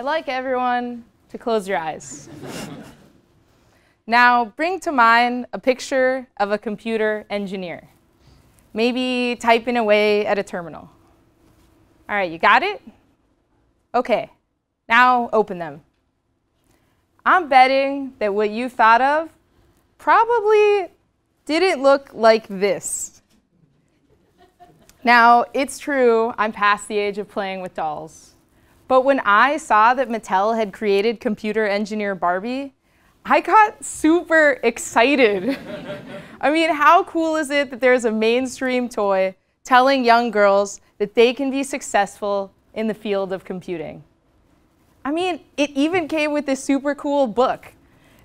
like everyone to close your eyes. Now, bring to mind a picture of a computer engineer, maybe typing away at a terminal. All right, you got it? OK, now open them. I'm betting that what you thought of probably didn't look like this. Now, it's true, I'm past the age of playing with dolls. But when I saw that Mattel had created computer engineer Barbie, I got super excited. I mean, how cool is it that there's a mainstream toy telling young girls that they can be successful in the field of computing? I mean, it even came with this super cool book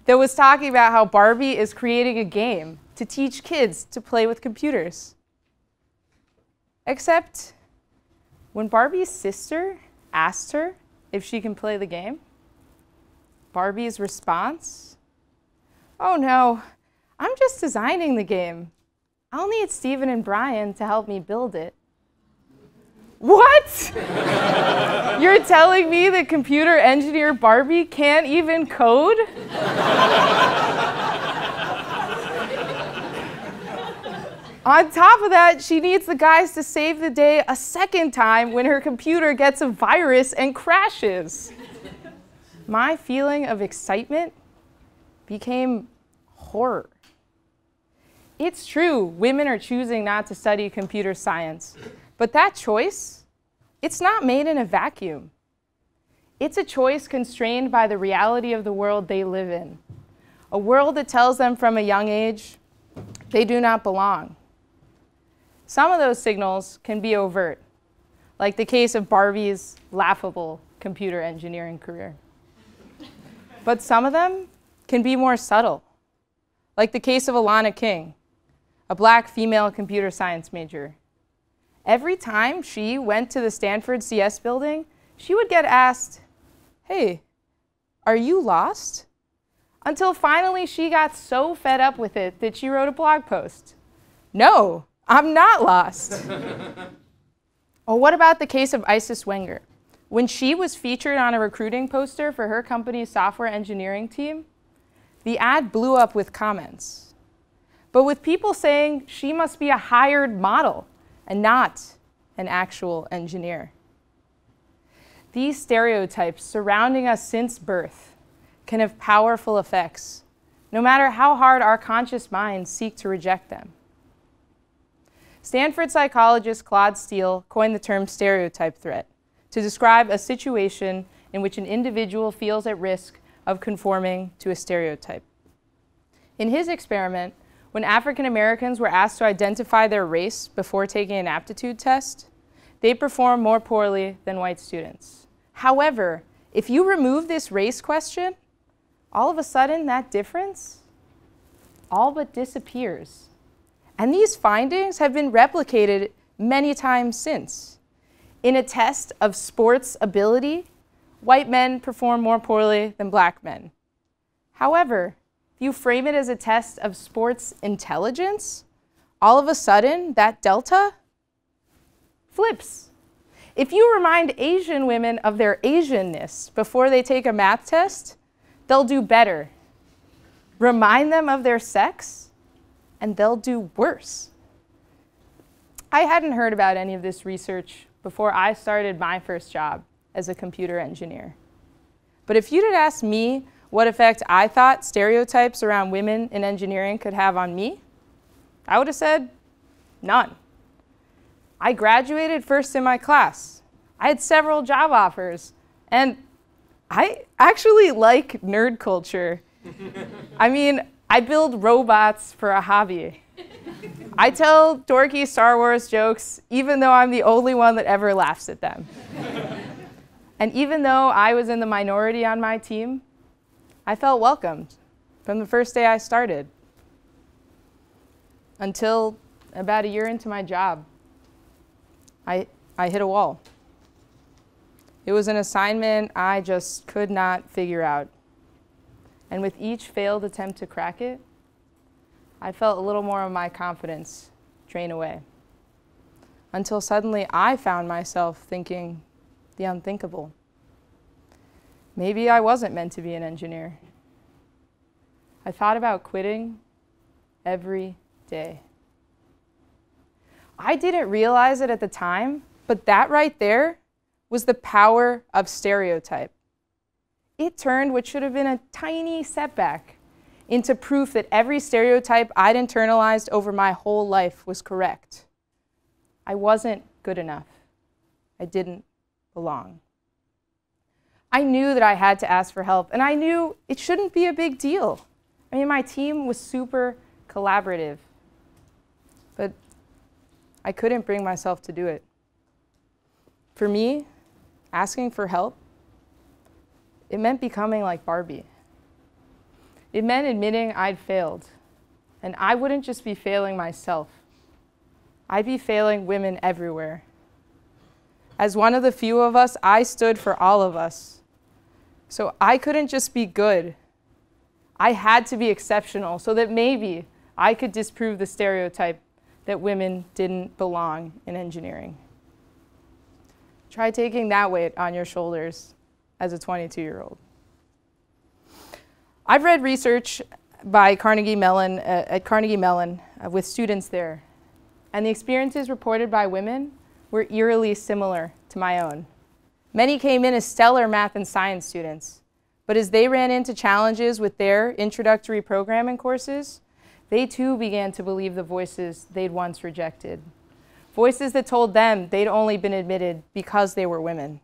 that was talking about how Barbie is creating a game to teach kids to play with computers. Except when Barbie's sister asked her if she can play the game, Barbie's response, "Oh no, I'm just designing the game. I'll need Steven and Brian to help me build it." What? You're telling me that computer engineer Barbie can't even code? On top of that, she needs the guys to save the day a second time when her computer gets a virus and crashes. My feeling of excitement became horror. It's true, women are choosing not to study computer science, but that choice, it's not made in a vacuum. It's a choice constrained by the reality of the world they live in, a world that tells them from a young age they do not belong. Some of those signals can be overt, like the case of Barbie's laughable computer engineering career. But some of them can be more subtle, like the case of Alana King, a Black female computer science major. Every time she went to the Stanford CS building, she would get asked, "Hey, are you lost?" Until finally she got so fed up with it that she wrote a blog post. "No, I'm not lost." Or what about the case of Isis Wenger? When she was featured on a recruiting poster for her company's software engineering team, the ad blew up with comments, but with people saying she must be a hired model and not an actual engineer. These stereotypes surrounding us since birth can have powerful effects, no matter how hard our conscious minds seek to reject them. Stanford psychologist Claude Steele coined the term stereotype threat to describe a situation in which an individual feels at risk of conforming to a stereotype. In his experiment, when African Americans were asked to identify their race before taking an aptitude test, they performed more poorly than white students. However, if you remove this race question, all of a sudden that difference all but disappears. And these findings have been replicated many times since. In a test of sports ability, white men perform more poorly than Black men. However, if you frame it as a test of sports intelligence, all of a sudden that delta flips. If you remind Asian women of their Asianness before they take a math test, they'll do better. Remind them of their sex, and they'll do worse. I hadn't heard about any of this research before I started my first job as a computer engineer. But if you'd asked me what effect I thought stereotypes around women in engineering could have on me, I would have said none. I graduated first in my class. I had several job offers, and I actually like nerd culture. I mean, I build robots for a hobby. I tell dorky Star Wars jokes, even though I'm the only one that ever laughs at them. And even though I was in the minority on my team, I felt welcomed from the first day I started, until about a year into my job, I hit a wall. It was an assignment I just could not figure out. And with each failed attempt to crack it, I felt a little more of my confidence drain away. Until suddenly I found myself thinking the unthinkable. maybe I wasn't meant to be an engineer. I thought about quitting every day. I didn't realize it at the time, but that right there was the power of stereotype. It turned what should have been a tiny setback into proof that every stereotype I'd internalized over my whole life was correct. I wasn't good enough. I didn't belong. I knew that I had to ask for help, and I knew it shouldn't be a big deal. I mean, my team was super collaborative, but I couldn't bring myself to do it. For me, asking for help, it meant becoming like Barbie. It meant admitting I'd failed, and I wouldn't just be failing myself. I'd be failing women everywhere. As one of the few of us, I stood for all of us. So I couldn't just be good. I had to be exceptional so that maybe I could disprove the stereotype that women didn't belong in engineering. Try taking that weight on your shoulders as a 22-year-old. I've read research by Carnegie Mellon, at Carnegie Mellon with students there, and the experiences reported by women were eerily similar to my own. Many came in as stellar math and science students, but as they ran into challenges with their introductory programming courses, they too began to believe the voices they'd once rejected. Voices that told them they'd only been admitted because they were women.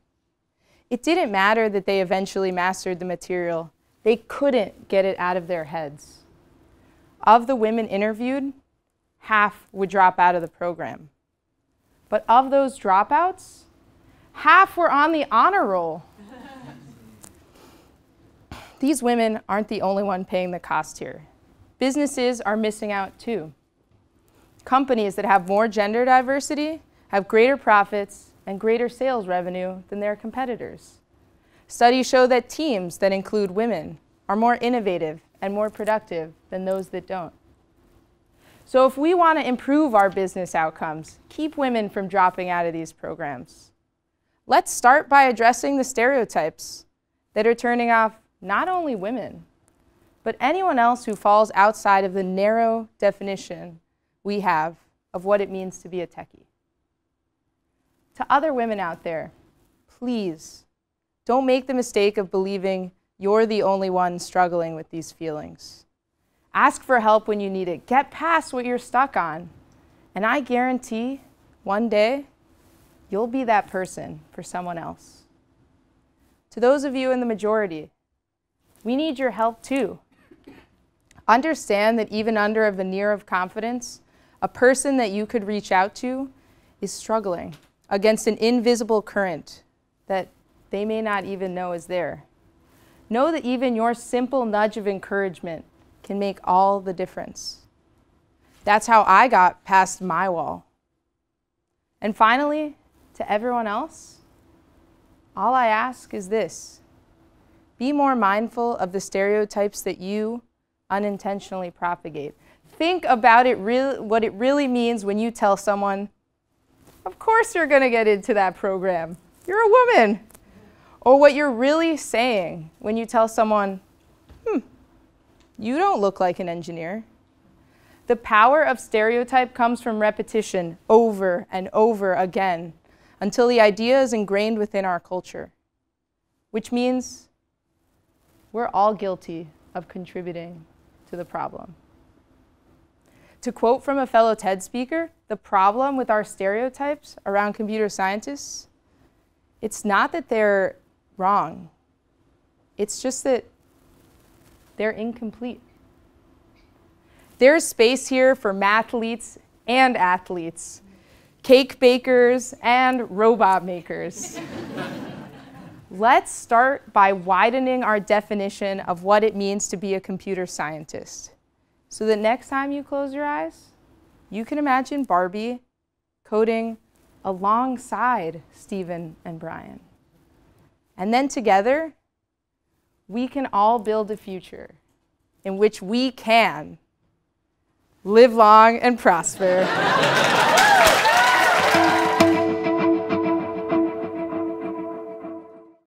It didn't matter that they eventually mastered the material. They couldn't get it out of their heads. Of the women interviewed, half would drop out of the program. But of those dropouts, half were on the honor roll. These women aren't the only one paying the cost here. Businesses are missing out too. Companies that have more gender diversity have greater profits and greater sales revenue than their competitors. Studies show that teams that include women are more innovative and more productive than those that don't. So if we want to improve our business outcomes, keep women from dropping out of these programs, let's start by addressing the stereotypes that are turning off not only women, but anyone else who falls outside of the narrow definition we have of what it means to be a techie. To other women out there, please don't make the mistake of believing you're the only one struggling with these feelings. Ask for help when you need it. Get past what you're stuck on. And I guarantee one day you'll be that person for someone else. To those of you in the majority, we need your help too. Understand that even under a veneer of confidence, a person that you could reach out to is struggling against an invisible current that they may not even know is there. Know that even your simple nudge of encouragement can make all the difference. That's how I got past my wall. And finally, to everyone else, all I ask is this: be more mindful of the stereotypes that you unintentionally propagate. Think about what it really means when you tell someone, of course you're going to get into that program. You're a woman. Or what you're really saying when you tell someone, you don't look like an engineer. The power of stereotype comes from repetition over and over again until the idea is ingrained within our culture, which means we're all guilty of contributing to the problem. To quote from a fellow TED speaker, the problem with our stereotypes around computer scientists, it's not that they're wrong. It's just that they're incomplete. There's space here for mathletes and athletes, cake bakers and robot makers. Let's start by widening our definition of what it means to be a computer scientist, so that next time you close your eyes, you can imagine Barbie coding alongside Stephen and Brian. And then together, we can all build a future in which we can live long and prosper.